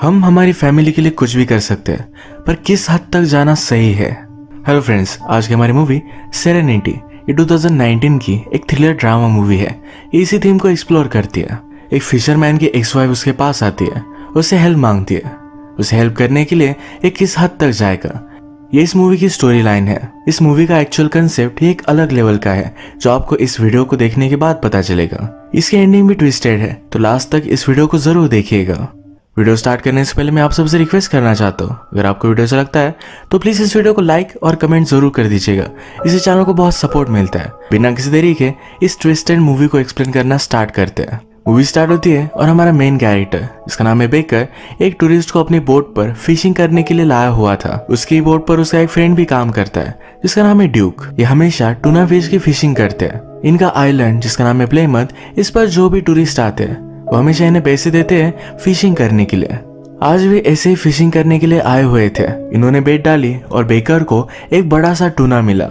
हम हमारी फैमिली के लिए कुछ भी कर सकते हैं, पर किस हद तक जाना सही है। हेलो फ्रेंड्स, आज की हमारी मूवी सेरेनिटी ये 2019 की एक थ्रिलर ड्रामा मूवी है। ये इसी थीम को एक्सप्लोर करती है। एक फिशरमैन की एक्स वाइफ उसके पास आती है, उससे हेल्प मांगती है। उसे हेल्प करने के लिए ये किस हद तक जाएगा, ये इस मूवी की स्टोरी लाइन है। इस मूवी का एक्चुअल कंसेप्ट ये एक अलग लेवल का है, जो आपको इस वीडियो को देखने के बाद पता चलेगा। इसकी एंडिंग भी ट्विस्टेड है, तो लास्ट तक इस वीडियो को जरूर देखिएगा। वीडियो स्टार्ट करने से पहले मैं आप सबसे रिक्वेस्ट करना चाहता हूँ, अगर आपको वीडियो अच्छा लगता है तो प्लीज इस वीडियो को लाइक और कमेंट जरूर कर दीजिएगा। इससे चैनल को बहुत सपोर्ट मिलता है। बिना किसी देरी के इस ट्विस्टेड मूवी को एक्सप्लेन करना स्टार्ट करते हैं। मूवी स्टार्ट होती है और हमारा मेन कैरेक्टर, जिसका नाम है बेकर, एक टूरिस्ट को अपनी बोट पर फिशिंग करने के लिए लाया हुआ था। उसकी बोट पर उसका एक फ्रेंड भी काम करता है, जिसका नाम है ड्यूक। ये हमेशा टूना फिश की फिशिंग करते हैं। इनका आइलैंड, जिसका नाम है प्लेमथ, इस पर जो भी टूरिस्ट आते हैं वो हमेशा इन्हें पैसे देते हैं फिशिंग करने के लिए। आज भी ऐसे ही फिशिंग करने के लिए आए हुए थे। इन्होंने बेट डाली और बेकर को एक बड़ा सा टूना मिला।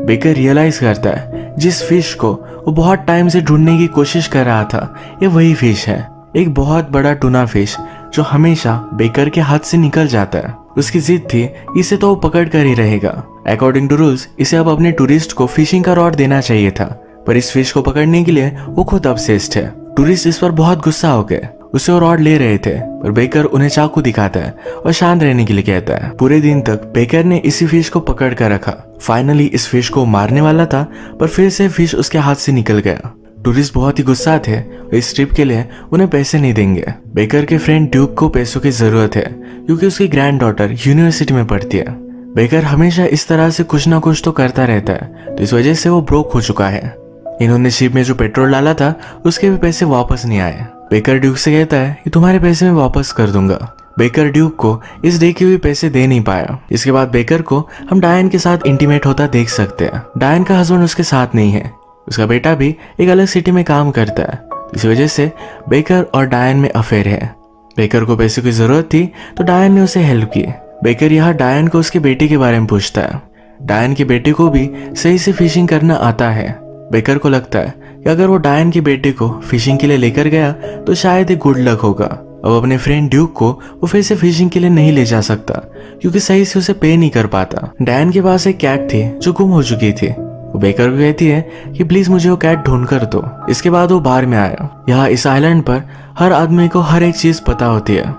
बेकर रियलाइज करता है जिस फिश को वो बहुत टाइम से ढूंढने की कोशिश कर रहा था, ये वही फिश है। एक बहुत बड़ा टूना फिश जो हमेशा बेकर के हाथ से निकल जाता है। उसकी जिद थी इसे तो वो पकड़ कर ही रहेगा। अकॉर्डिंग टू रूल्स इसे अब अपने टूरिस्ट को फिशिंग का रॉड देना चाहिए था, पर इस फिश को पकड़ने के लिए वो खुद ऑब्सेस्ड है। टूरिस्ट इस पर बहुत गुस्सा हो गए। उसे वो रॉड ले रहे थे, पर बेकर उन्हें चाकू दिखाता है और शांत रहने के लिए कहता है। पूरे दिन तक बेकर ने इसी फिश को पकड़ कर रखा। फाइनली इस फिश को मारने वाला था, पर फिर से फिश उसके हाथ से निकल गया। टूरिस्ट बहुत ही गुस्सा थे और इस ट्रिप के लिए उन्हें पैसे नहीं देंगे। बेकर के फ्रेंड ड्यूक को पैसों की जरूरत है, क्योंकि उसकी ग्रैंड डॉटर यूनिवर्सिटी में पढ़ती है। बेकर हमेशा इस तरह से कुछ ना कुछ तो करता रहता है, तो इस वजह से वो ब्रोक हो चुका है। इन्होंने शिप में जो पेट्रोल डाला था उसके भी पैसे वापस नहीं आए। बेकर ड्यूक से कहता है कि तुम्हारे पैसे मैं वापस कर दूंगा। बेकर ड्यूक को इस डे के भी पैसे दे नहीं पाया। इसके बाद बेकर को हम डायन के साथ इंटीमेट होता देख सकते हैं। डायन का हस्बैंड उसके साथ नहीं है, उसका बेटा भी एक अलग सिटी में काम करता है। इस वजह से बेकर और डायन में अफेयर है। बेकर को पैसे की जरूरत थी, तो डायन ने उसे हेल्प की। बेकर यहाँ डायन को उसके बेटे के बारे में पूछता है। डायन के बेटे को भी सही से फिशिंग करना आता है। बेकर को लगता है कि अगर वो डायन के बेटे को फिशिंग के लिए लेकर गया तो शायद एक गुड लक होगा। अब अपने फ्रेंड ड्यूक को वो फिर से फिशिंग के लिए नहीं ले जा सकता, क्योंकि सही से उसे पे नहीं कर पाता। डायन के पास एक कैट थी जो गुम हो चुकी थी। वो बेकर को कहती है कि प्लीज मुझे वो कैट ढूंढ कर दो। इसके बाद वो बार में आया। यहाँ इस आइलैंड पर हर आदमी को हर एक चीज पता होती है।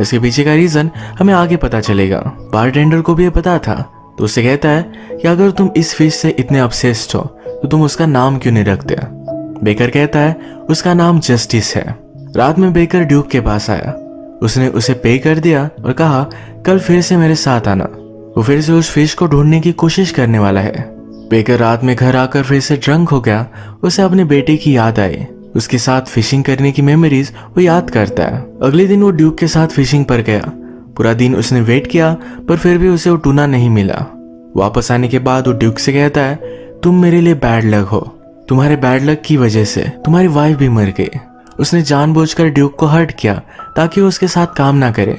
इसके पीछे का रीजन हमें आगे पता चलेगा। बारटेंडर को भी ये पता था, तो उससे कहता है कि अगर तुम इस फिश से इतने ऑब्सेस्ड हो तो तुम उसका नाम क्यों नहीं रखते। बेकर कहता है उसका नाम जस्टिस है। रात में बेकर ड्यूक के पास आया। उसने उसे पे कर दिया और कहा कल फिर से मेरे साथ आना। वो फिर से उस फिश को ढूंढने की कोशिश करने वाला है। बेकर रात में घर आकर फिर से ड्रंक हो गया। उसे अपने बेटे की याद आई। उसके साथ फिशिंग करने की मेमोरीज वो याद करता है। अगले दिन वो ड्यूक के साथ फिशिंग पर गया। पूरा दिन उसने वेट किया, पर फिर भी उसे वो टूना नहीं मिला। वापस आने के बाद वो ड्यूक से कहता है तुम मेरे लिए बैड लक हो। तुम्हारे बैड लक की वजह से तुम्हारी वाइफ भी मर गई। उसने जानबूझकर ड्यूक को हर्ट किया ताकि वो उसके साथ काम ना करे।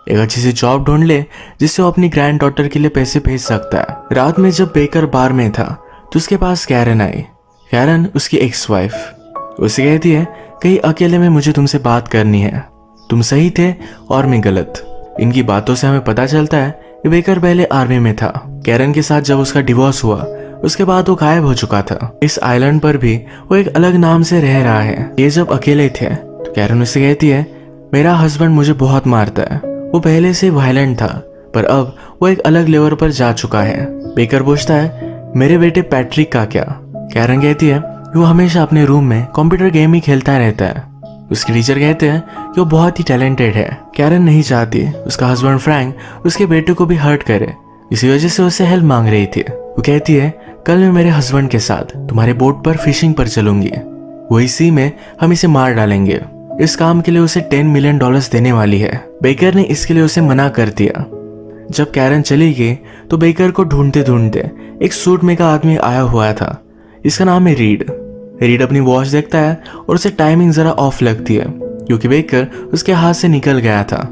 एक अच्छी सी जॉब ढूंढ ले जिससे वो अपनी ग्रैंड डॉटर के लिए पैसे भेज सकता है। रात में जब बेकर बार में था तो उसके पास कैरन आई। कैरन उसकी एक्स वाइफ। उसे कहती है कहीं अकेले में मुझे तुमसे बात करनी है। तुम सही थे और मैं गलत। इनकी बातों से हमें पता चलता है कि बेकर पहले आर्मी में था। कैरन के साथ जब उसका डिवोर्स हुआ उसके बाद वो गायब हो चुका था। इस आइलैंड पर भी वो एक अलग नाम से रह रहा है। ये जब अकेले थे तो कैरन उससे कहती है मेरा हस्बैंड मुझे बहुत मारता है। वो पहले से वायलेंट था, पर अब वो एक अलग लेवल पर जा चुका है। बेकर पूछता है मेरे बेटे पैट्रिक का क्या। कैरन कहती है वो हमेशा अपने रूम में कंप्यूटर गेम ही खेलता रहता है। उसके टीचर कहते हैं कि वो बहुत ही टैलेंटेड है। कैरन नहीं चाहती उसका हस्बैंड फ्रैंक उसके बेटे को भी हर्ट करे, इसी वजह से उससे हेल्प मांग रही थी। वो कहती है कल मैं मेरे हस्बैंड के साथ तुम्हारे बोट पर फिशिंग पर चलूंगी। वही सी में हम इसे मार डालेंगे। इस काम के लिए उसे $10 मिलियन देने वाली है। बेकर ने इसके लिए उसे मना कर दिया। जब कैरन चली गई तो बेकर को ढूंढते ढूंढते एक सूट में का आदमी आया हुआ था। इसका नाम है रीड। रीड अपनी वॉच देखता है और उसे टाइमिंग जरा ऑफ लगती है, क्योंकि बेकर उसके हाथ से निकल गया था।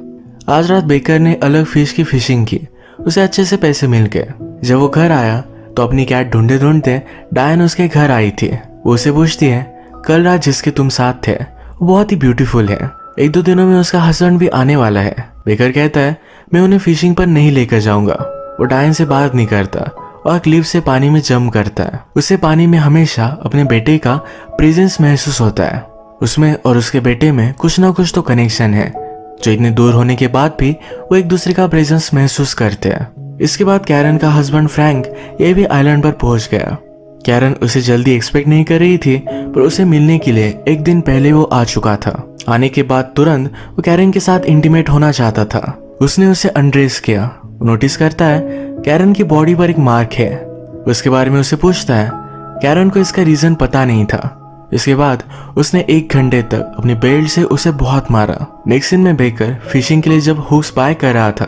आज रात बेकर ने अलग फिश की फिशिंग की। उसे अच्छे से पैसे मिल गए। जब वो घर आया तो अपनी कैट ढूंढते ढूंढते डायन उसके घर आई थी। वो उसे पूछती है कल रात जिसके तुम साथ थे वो बहुत ही ब्यूटीफुल है। एक दो दिनों में उसका हस्बैंड भी आने वाला है। बेकर कहता है मैं उन्हें फिशिंग पर नहीं लेकर जाऊंगा। वो डायन से बात नहीं करता और क्लिफ से पानी में जंप करता है। उसे पानी में हमेशा अपने बेटे का प्रेजेंस महसूस होता है। उसमें और उसके बेटे में कुछ ना कुछ तो कनेक्शन है, जो इतने दूर होने के बाद भी वो एक दूसरे का प्रेजेंस महसूस करते हैं। इसके बाद कैरन का हस्बैंड फ्रैंक ये भी आइलैंड पर पहुंच गया। कैरन उसे जल्दी एक्सपेक्ट नहीं कर रही थी, पर उसे मिलने के लिए एक दिन पहले वो आ चुका था। आने के बाद तुरंत वो कैरन के साथ इंटीमेट होना चाहता था। उसने उसे अनड्रेस किया। वो नोटिस करता है कैरन की बॉडी पर एक मार्क है। उसके बारे में उसे पूछता है। कैरन को इसका रीजन पता नहीं था। इसके बाद उसने 1 घंटे तक अपनी बेल्ट से उसे बहुत मारा। नेक्स्ट सीन में बेकर फिशिंग के लिए जब हुक्स बाय कर रहा था,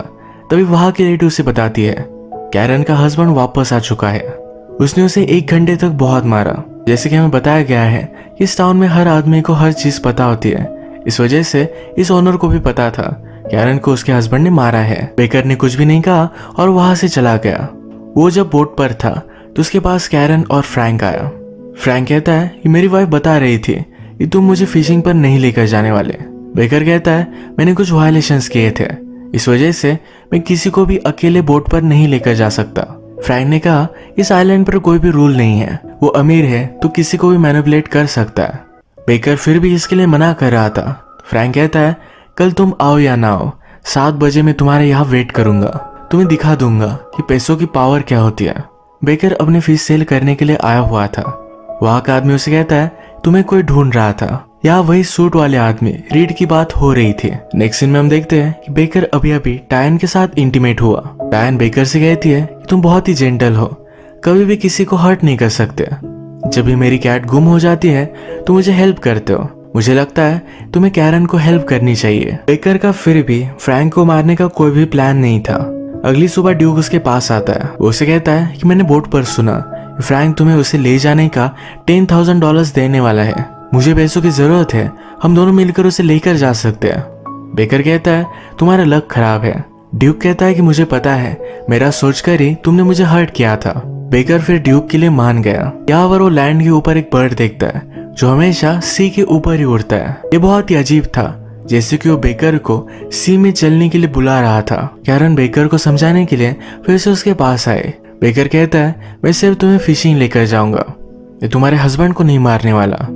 तभी वहां की लेडी उसे बताती है कैरन का हस्बैंड वापस आ चुका है। उसने उसे 1 घंटे तक बहुत मारा। जैसे कि हमें बताया गया है कि इस टाउन में हर आदमी को हर चीज पता होती है। इस वजह से इस ओनर को भी पता था कैरन को उसके हस्बैंड ने मारा है। बेकर ने कुछ भी नहीं कहा और वहां से चला गया। वो जब बोट पर था तो उसके पास कैरन और फ्रैंक आया। फ्रैंक कहता है कि मेरी वाइफ बता रही थी कि तुम मुझे फिशिंग पर नहीं लेकर जाने वाले। बेकर कहता है मैंने कुछ वायलेशंस किए थे, इस वजह से मैं किसी को भी अकेले बोट पर नहीं लेकर जा सकता। फ्रैंक ने कहा इस आइलैंड पर कोई भी रूल नहीं है, वो अमीर है तो किसी को भी मैनिपुलेट कर सकता है। बेकर फिर भी इसके लिए मना कर रहा था। फ्रैंक कहता है कल तुम आओ या ना आओ, 7 बजे मैं तुम्हारे यहाँ वेट करूंगा। तुम्हें दिखा दूंगा कि पैसों की पावर क्या होती है। बेकर अपने फिश सेल करने के लिए आया हुआ था। वहां का आदमी उसे कहता है तुम्हें कोई ढूंढ रहा था। यहाँ वही सूट वाले आदमी रीड की बात हो रही थी। नेक्स्ट सीन में हम देखते हैं कि बेकर अभी अभी डायन के साथ इंटीमेट हुआ। डायन बेकर से कहती है कि तुम बहुत ही जेंटल हो, कभी भी किसी को हर्ट नहीं कर सकते। जब भी मेरी कैट गुम हो जाती है तो मुझे हेल्प करते हो। मुझे लगता है तुम्हें कैरन को हेल्प करनी चाहिए। बेकर का फिर भी फ्रैंक को मारने का कोई भी प्लान नहीं था। अगली सुबह ड्यूक उसके पास आता है। वो उसे कहता है कि मैंने बोट पर सुना फ्रैंक तुम्हें उसे ले जाने का $10,000 देने वाला है। मुझे पैसों की जरूरत है, हम दोनों मिलकर उसे लेकर जा सकते हैं। बेकर कहता है तुम्हारा लक खराब है। ड्यूक कहता है कि मुझे पता है, मेरा सोचकर ही तुमने मुझे हर्ट किया था। बेकर फिर ड्यूक के लिए मान गया। यहाँ पर वो लैंड के ऊपर एक बर्ड देखता है जो हमेशा सी के ऊपर ही उड़ता है। ये बहुत ही अजीब था, जैसे कि वो बेकर को सी में चलने के लिए बुला रहा था। कैरन बेकर को समझाने के लिए फिर से उसके पास आए। बेकर कहता है मैं सिर्फ तुम्हें फिशिंग लेकर जाऊंगा, ये तुम्हारे हस्बैंड को नहीं मारने वाला।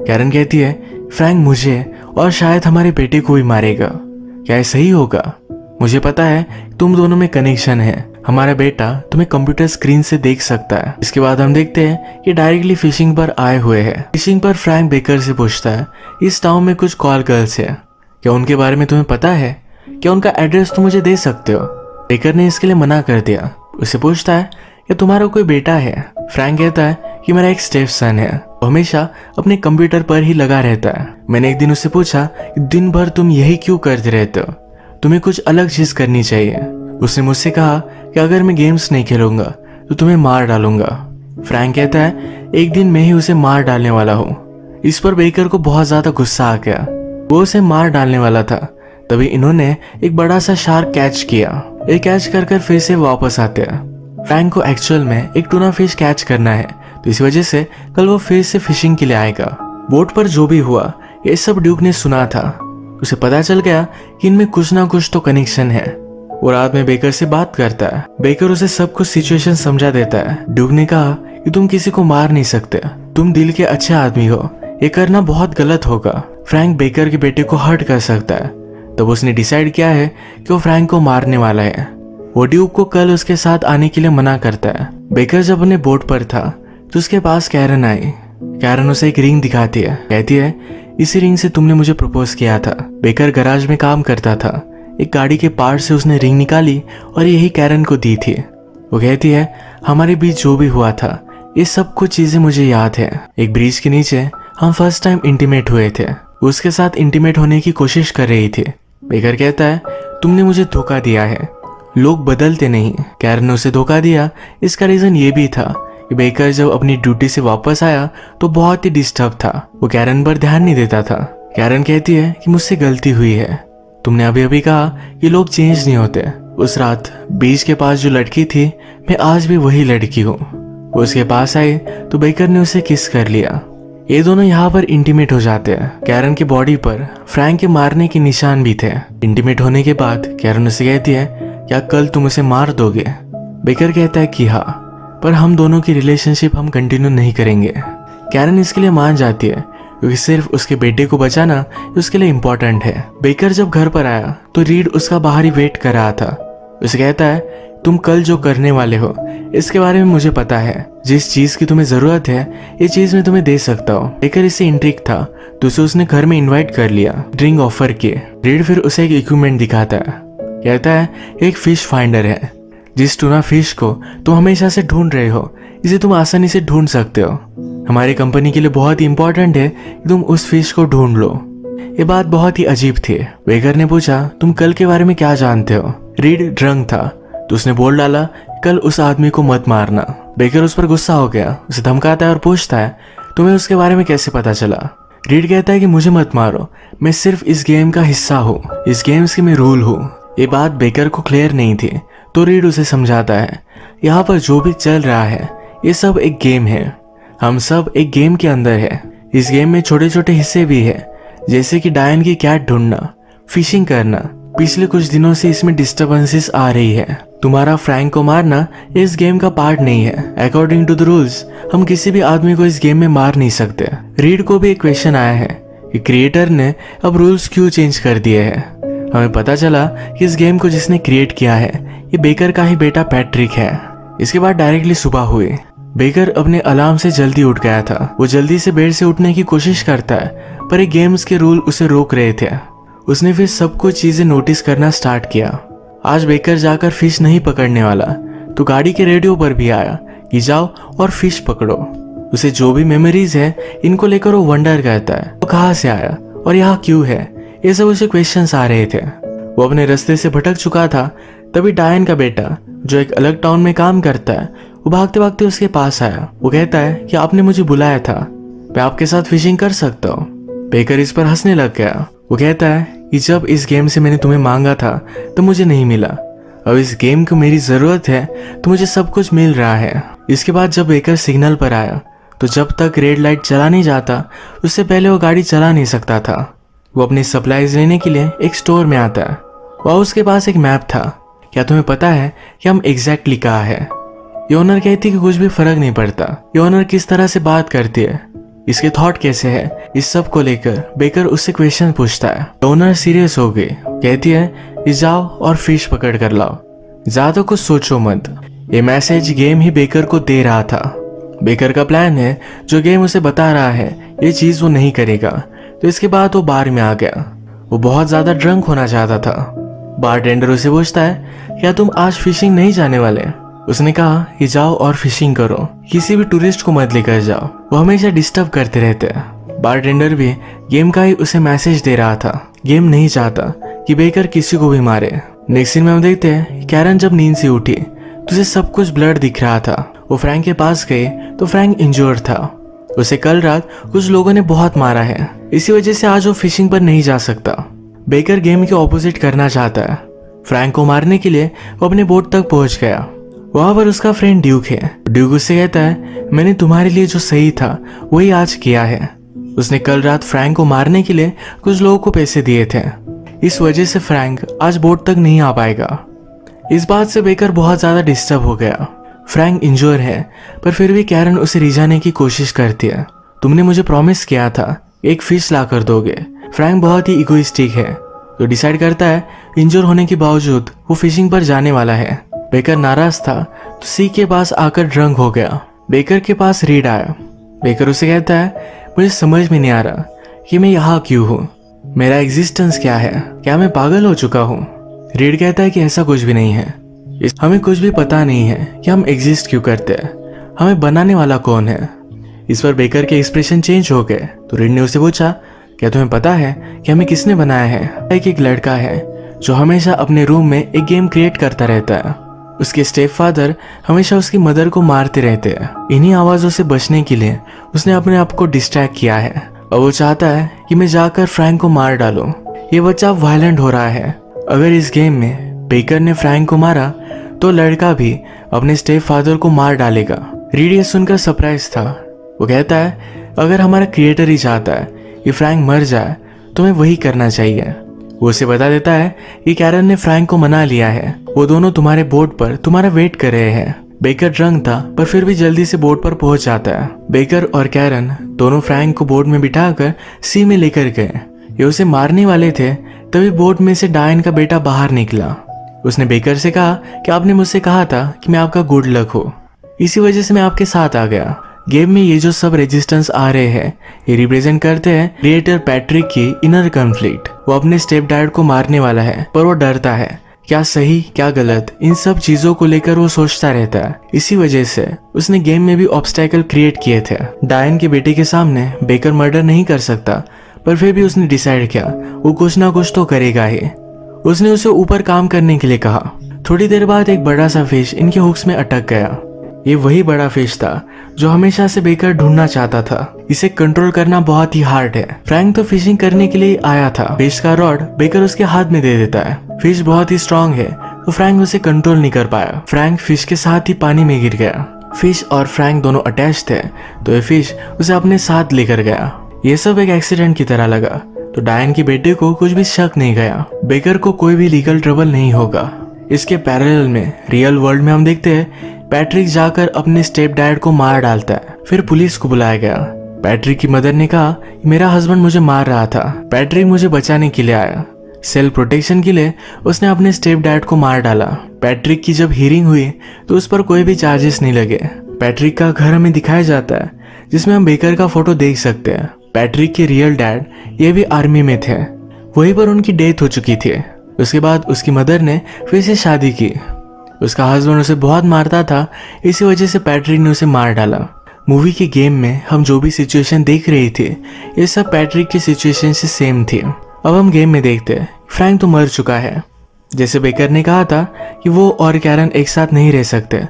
कैरन कहती है फ्रैंक मुझे और शायद हमारे बेटे को भी मारेगा, क्या ये सही होगा? मुझे पता है तुम दोनों में कनेक्शन है, हमारा बेटा तुम्हें कंप्यूटर स्क्रीन से देख सकता है। इसके बाद हम देखते हैं कि डायरेक्टली फिशिंग पर आए हुए हैं। फिशिंग पर फ्रैंक बेकर से पूछता है इस टाउन में कुछ कॉल गर्ल्स है, क्या उनके बारे में तुम्हें पता है? क्या उनका एड्रेस तुम मुझे दे सकते हो? बेकर ने इसके लिए मना कर दिया। उसे पूछता है कि तुम्हारा कोई बेटा है? फ्रैंक कहता है कि मेरा एक स्टेप सन है, वो हमेशा अपने कंप्यूटर पर ही लगा रहता है। मैंने एक दिन उससे पूछा कि दिन भर तुम यही क्यों करते रहते हो, तुम्हें कुछ अलग चीज करनी चाहिए। उसने मुझसे कहा कि अगर मैं गेम्स नहीं खेलूंगा तो तुम्हें मार डालूंगा। फ्रैंक कहता है एक दिन मैं ही उसे मार डालने वाला हूँ। इस पर बेकर को बहुत ज्यादा गुस्सा आ गया। वो उसे मार डालने वाला था, तभी इन्होंने एक बड़ा सा शार्क कैच किया। ये कैच कर फिर से वापस आते हैं। फ्रैंक को एक्चुअल में एक टूना फिश कैच करना है, तो इस वजह से कल वो फिर से फिशिंग के लिए आएगा। बोट पर जो भी हुआ ये सब ड्यूक ने सुना था। उसे पता चल गया कि इनमें कुछ ना कुछ तो कनेक्शन है। वो रात में बेकर से बात करता है। बेकर उसे सब कुछ सिचुएशन समझा देता है। ड्यूक ने कहा कि तुम किसी को मार नहीं सकते, तुम दिल के अच्छे आदमी हो, ये करना बहुत गलत होगा। फ्रैंक बेकर के बेटे को हर्ट कर सकता है। तब उसने डिसाइड किया है कि वो फ्रैंक को मारने वाला है। वो ड्यूक को कल उसके साथ आने के लिए मना करता है। बेकर जब अपने बोट पर था तो उसके पास कैरन आई। कैरन उसे एक रिंग दिखाती है, कहती है इसी रिंग से तुमने मुझे प्रपोज किया था। बेकर गराज में काम करता था, एक गाड़ी के पार्ट से उसने रिंग निकाली और यही कैरन को दी थी। वो कहती है हमारे बीच जो भी हुआ था ये सब कुछ चीजें मुझे याद है। एक ब्रिज के नीचे हम फर्स्ट टाइम इंटीमेट हुए थे, उसके साथ इंटीमेट होने की कोशिश कर रही थी। बेकर कहता है तुमने मुझे धोखा दिया है, लोग बदलते नहीं। कैरन ने उसे धोखा दिया, इसका रीजन ये भी था कि बेकर जब अपनी ड्यूटी से वापस आया तो बहुत ही डिस्टर्ब था, वो कैरन पर ध्यान नहीं देता था। कैरन कहती है कि मुझसे गलती हुई है, तुमने अभी अभी कहा कि लोग चेंज नहीं होते। उस रात बीच के पास जो लड़की थी मैं आज भी वही लड़की हूँ। वो उसके पास आई तो बेकर ने उसे किस कर लिया। ये दोनों यहाँ पर इंटीमेट हो जाते हैं। कैरन की बॉडी पर फ्रैंक के मारने के निशान भी थे। इंटीमेट होने के बाद कैरन उसे कहती है, क्या कल तुम उसे मार दोगे? बेकर कहता है कि हाँ, पर हम दोनों की रिलेशनशिप हम कंटिन्यू नहीं करेंगे। कैरन इसके लिए मान जाती है क्योंकि सिर्फ उसके बेटे को बचाना उसके लिए इम्पोर्टेंट है। बेकर जब घर पर आया तो रीड उसका बाहर ही वेट कर रहा था। उसे कहता है, तुम कल जो करने वाले हो इसके बारे में मुझे पता है। जिस चीज की तुम्हें जरूरत है ये चीज मैं तुम्हें दे सकता हूँ। बेकर इससे इंट्रिग था तो उसे उसने घर में इनवाइट कर लिया, ड्रिंक ऑफर किए। रीड फिर उसे एक इक्विपमेंट दिखाता है, कहता है एक फिश फाइंडर है। जिस टूना फिश को तुम हमेशा से ढूंढ रहे हो इसे तुम आसानी से ढूंढ सकते हो। हमारी कंपनी के लिए बहुत ही इंपॉर्टेंट है कि तुम उस फिश को ढूंढ लो। ये बात बहुत ही अजीब थी। बेकर ने पूछा, तुम कल के बारे में क्या जानते हो? रीड ड्रंक था तो उसने बोल डाला, कल उस आदमी को मत मारना। बेकर उस पर गुस्सा हो गया, उसे धमकाता है और पूछता है, तुम्हें उसके बारे में कैसे पता चला? रीड कहता है कि मुझे मत मारो, मैं सिर्फ इस गेम का हिस्सा हूँ, इस गेम्स के मैं रूल हूँ। ये बात बेकर को क्लियर नहीं थी तो रीड उसे समझाता है, यहाँ पर जो भी चल रहा है ये सब एक गेम है, हम सब एक गेम के अंदर है। इस गेम में छोटे छोटे हिस्से भी है, जैसे कि डायन की कैट ढूंढना, फिशिंग करना। पिछले कुछ दिनों से इसमें डिस्टर्बेंसेस आ रही है। तुम्हारा फ्रैंक को मारना इस गेम का पार्ट नहीं है। अकॉर्डिंग टू द रूल्स हम किसी भी आदमी को इस गेम में मार नहीं सकते। रीड को भी एक क्वेश्चन आया है कि क्रिएटर ने अब रूल्स क्यों चेंज कर दिए हैं। हमें पता चला कि इस गेम को जिसने क्रिएट किया है ये बेकर का ही बेटा पैट्रिक है। इसके बाद डायरेक्टली सुबह हुई। बेकर अपने अलार्म से जल्दी उठ गया था। वो जल्दी से बेड से उठने की कोशिश करता है पर ये गेम्स के रूल उसे रोक रहे थे। उसने फिर सब कुछ चीजें नोटिस करना स्टार्ट किया। आज बेकर जाकर फिश नहीं पकड़ने वाला तो गाड़ी के रेडियो पर भी आया कि जाओ और फिश पकड़ो। उसे जो भी मेमोरीज है इनको लेकर वो वंडर करता है, वो कहाँ से आया और यहाँ क्यों है, ये सब उसे क्वेश्चंस आ रहे थे। वो अपने रास्ते से भटक चुका था। तभी डायन का बेटा जो एक अलग टाउन में काम करता है वो भागते भागते उसके पास आया। वो कहता है कि आपने मुझे बुलाया था, मैं आपके साथ फिशिंग कर सकता हूँ। बेकर इस पर हंसने लग गया। वो कहता है कि जब इस गेम से मैंने तुम्हें मांगा था तो मुझे नहीं मिला, अब इस गेम को मेरी जरूरत है तो मुझे सब कुछ मिल रहा है। इसके बाद जब बेकर सिग्नल पर आया तो जब तक रेड लाइट चला नहीं जाता उससे पहले वो गाड़ी चला नहीं सकता था। वो अपनी सप्लाईज लेने के लिए एक स्टोर में आता है। वह उसके पास एक मैप था। क्या तुम्हें पता है कि हम एग्जैक्टली कहाँ है? ये ओनर कहती कि कुछ भी फर्क नहीं पड़ता। ये ओनर किस तरह से बात करती है, इसके थॉट कैसे है, इस सब को लेकर बेकर उससे क्वेश्चन पूछता है। ओनर सीरियस हो गई, कहती है कि जाओ और फिश पकड़ कर लाओ, ज्यादा कुछ सोचो मत। ये मैसेज गेम ही बेकर को दे रहा था। बेकर का प्लान है, जो गेम उसे बता रहा है ये चीज वो नहीं करेगा। तो इसके बाद वो बार में आ गया। वो बहुत ज्यादा ड्रंक होना चाहता था। बारटेंडर उसे पूछता है, क्या तुम आज फिशिंग नहीं जाने वाले? उसने कहा कि जाओ और फिशिंग करो, किसी भी टूरिस्ट को मत लेकर जाओ, वो हमेशा डिस्टर्ब करते रहते हैं। बारटेंडर भी गेम का ही उसे मैसेज दे रहा था। गेम नहीं चाहता कि बेकर किसी को भी मारे। नेक्स्ट सीन में हम देखते हैं कैरन जब नींद से उठी तो उसे सब कुछ ब्लड दिख रहा था। वो फ्रैंक के पास गई तो फ्रैंक इंजोर्ड था। उसे कल रात कुछ लोगों ने बहुत मारा है, इसी वजह से आज वो फिशिंग पर नहीं जा सकता। बेकर गेम के ऑपोजिट करना चाहता है। फ्रैंक को मारने के लिए वो अपने बोट तक पहुंच गया। वहां पर उसका फ्रेंड ड्यूक है। ड्यूक उससे कहता है, मैंने तुम्हारे लिए जो सही था वही आज किया है। उसने कल रात फ्रैंक को मारने के लिए कुछ लोगों को पैसे दिए थे, इस वजह से फ्रैंक आज बोट तक नहीं आ पाएगा। इस बात से बेकर बहुत ज्यादा डिस्टर्ब हो गया। फ्रैंक इंजोर है पर फिर भी कैरन उसे रिझाने की कोशिश करती है। तुमने मुझे प्रॉमिस किया था एक फिश ला कर दोगे। फ्रैंक बहुत ही इगोइस्टिक है तो डिसाइड करता है इंजोर होने के बावजूद वो फिशिंग पर जाने वाला है। बेकर नाराज था तो सी के पास आकर ड्रंक हो गया। बेकर के पास रीड आया। बेकर उसे कहता है, मुझे समझ में नहीं आ रहा कि मैं यहाँ क्यों हूँ, मेरा एग्जिस्टेंस क्या है, क्या मैं पागल हो चुका हूँ? रीड कहता है कि ऐसा कुछ भी नहीं है, हमें कुछ भी पता नहीं है कि हम एग्जिस्ट क्यों करते हैं, हमें बनाने वाला कौन है। इस पर बेकर के एक्सप्रेशन चेंज हो गए तो रीड ने उसे पूछा, क्या तुम्हें पता है कि हमें किसने बनाया है? एक लड़का है जो हमेशा अपने रूम में एक गेम क्रिएट करता रहता है। उसके स्टेप फादर हमेशा उसकी मदर को मारते रहते हैं। इन्हीं आवाजों से बचने के लिए उसने अपने आप को डिस्ट्रैक्ट किया है और वो चाहता है कि मैं जाकर फ्रैंक को मार डालूं। ये बच्चा वायलेंट हो रहा है। अगर इस गेम में बेकर ने फ्रैंक को मारा तो लड़का भी अपने स्टेप फादर को मार डालेगा। रीड ये सुनकर सरप्राइज था। वो कहता है अगर हमारा क्रिएटर ही चाहता है कि फ्रैंक मर जाए तो हमें वही करना चाहिए। वो उसे बता देता है कि कैरन ने फ्रैंक को मना लिया है, वो दोनों तुम्हारे बोट पर तुम्हारा वेट कर रहे हैं। बेकर ड्रंक था पर फिर भी जल्दी से बोट पर पहुंच जाता है। बेकर और कैरन दोनों फ्रैंक को बोट में बिठाकर सी में लेकर गए। ये उसे मारने वाले थे, तभी बोट में से डायन का बेटा बाहर निकला। उसने बेकर से कहा कि आपने मुझसे कहा था कि मैं आपका गुड लक हो, इसी वजह से मैं आपके साथ आ गया। गेम में ये जो सब रेजिस्टेंस आ रहे हैं ये रिप्रेजेंट करते हैं क्रिएटर पैट्रिक की इनर कॉन्फ्लिक्ट। वो अपने स्टेप डैड को मारने वाला है पर वो डरता है, क्या सही क्या गलत, इन सब चीजों को लेकर वो सोचता रहता है। इसी वजह से उसने गेम में भी ऑब्स्टेकल क्रिएट किए थे। डायन के बेटे के सामने बेकर मर्डर नहीं कर सकता, पर फिर भी उसने डिसाइड किया वो कुछ ना कुछ तो करेगा ही। उसने उसे ऊपर काम करने के लिए कहा। थोड़ी देर बाद एक बड़ा सा फिश इनके हुक्स में अटक गया। ये वही बड़ा फिश था जो हमेशा से बेकर ढूंढना चाहता था। इसे कंट्रोल करना बहुत ही हार्ड है। फ्रैंक तो फिशिंग करने के लिए आया था। फिश का रॉड बेकर उसके हाथ में दे देता है। फिश बहुत ही स्ट्रांग है तो फ्रैंक उसे कंट्रोल नहीं कर पाया। फ्रैंक फिश के साथ ही पानी में गिर गया। फिश और फ्रैंक दोनों अटैच थे तो ये फिश उसे अपने साथ लेकर गया। ये सब एक एक्सीडेंट की तरह लगा तो डायन के बेटे को कुछ भी शक नहीं गया। बेकर को कोई भी लीगल ट्रबल नहीं होगा। इसके पैरेलल में रियल वर्ल्ड में हम देखते हैं पैट्रिक जाकर अपने स्टेप डैड को मार डालता है। फिर पुलिस को बुलाया गया। पैट्रिक की मदर ने कहा मेरा हस्बैंड मुझे मार रहा था, पैट्रिक मुझे बचाने के लिए आया। सेल्फ प्रोटेक्शन के लिए उसने अपने स्टेप डैड को मार डाला। पैट्रिक की जब हियरिंग हुई तो उस पर कोई भी चार्जेस नहीं लगे। पैट्रिक का घर हमें दिखाया जाता है जिसमें हम बेकर का फोटो देख सकते हैं। पैट्रिक के रियल डैड ये भी आर्मी में थे, वहीं पर उनकी डेथ हो चुकी थी। उसके बाद उसकी मदर ने फिर से शादी की। उसका हस्बैंड उसे बहुत मारता था, इसी वजह से पैट्रिक ने उसे मार डाला। मूवी के गेम में हम जो भी सिचुएशन देख रही थी ये सब पैट्रिक की सिचुएशन से सेम थी। अब हम गेम में देखते हैं फ्रैंक तो मर चुका है। जैसे बेकर ने कहा था कि वो और कैरन एक साथ नहीं रह सकते,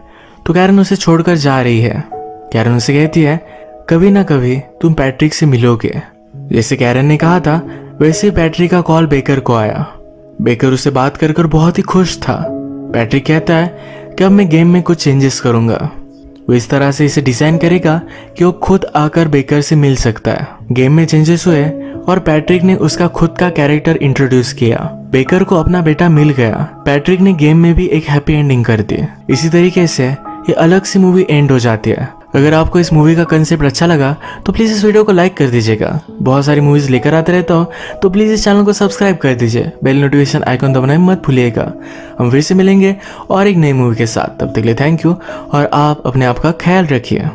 तो कैरन उसे छोड़कर जा रही है। कैरन उसे कहती है कभी ना कभी तुम पैट्रिक से मिलोगे। जैसे कैरन ने कहा था वैसे पैट्रिक का कॉल बेकर को आया। बेकर उससे बात कर बहुत ही खुश था। पैट्रिक कहता है कि अब मैं गेम में कुछ चेंजेस करूंगा। वो इस तरह से इसे डिजाइन करेगा कि वो खुद आकर बेकर से मिल सकता है। गेम में चेंजेस हुए और पैट्रिक ने उसका खुद का कैरेक्टर इंट्रोड्यूस किया। बेकर को अपना बेटा मिल गया। पैट्रिक ने गेम में भी एक हैप्पी एंडिंग कर दी। इसी तरीके से ये अलग सी मूवी एंड हो जाती है। अगर आपको इस मूवी का कंसेप्ट अच्छा लगा तो प्लीज़ इस वीडियो को लाइक कर दीजिएगा। बहुत सारी मूवीज़ लेकर आते रहता हूँ तो प्लीज़ इस चैनल को सब्सक्राइब कर दीजिए। बेल नोटिफिकेशन आइकन दबाना मत भूलिएगा। हम फिर से मिलेंगे और एक नई मूवी के साथ। तब तक के लिए थैंक यू और आप अपने आप का ख्याल रखिए।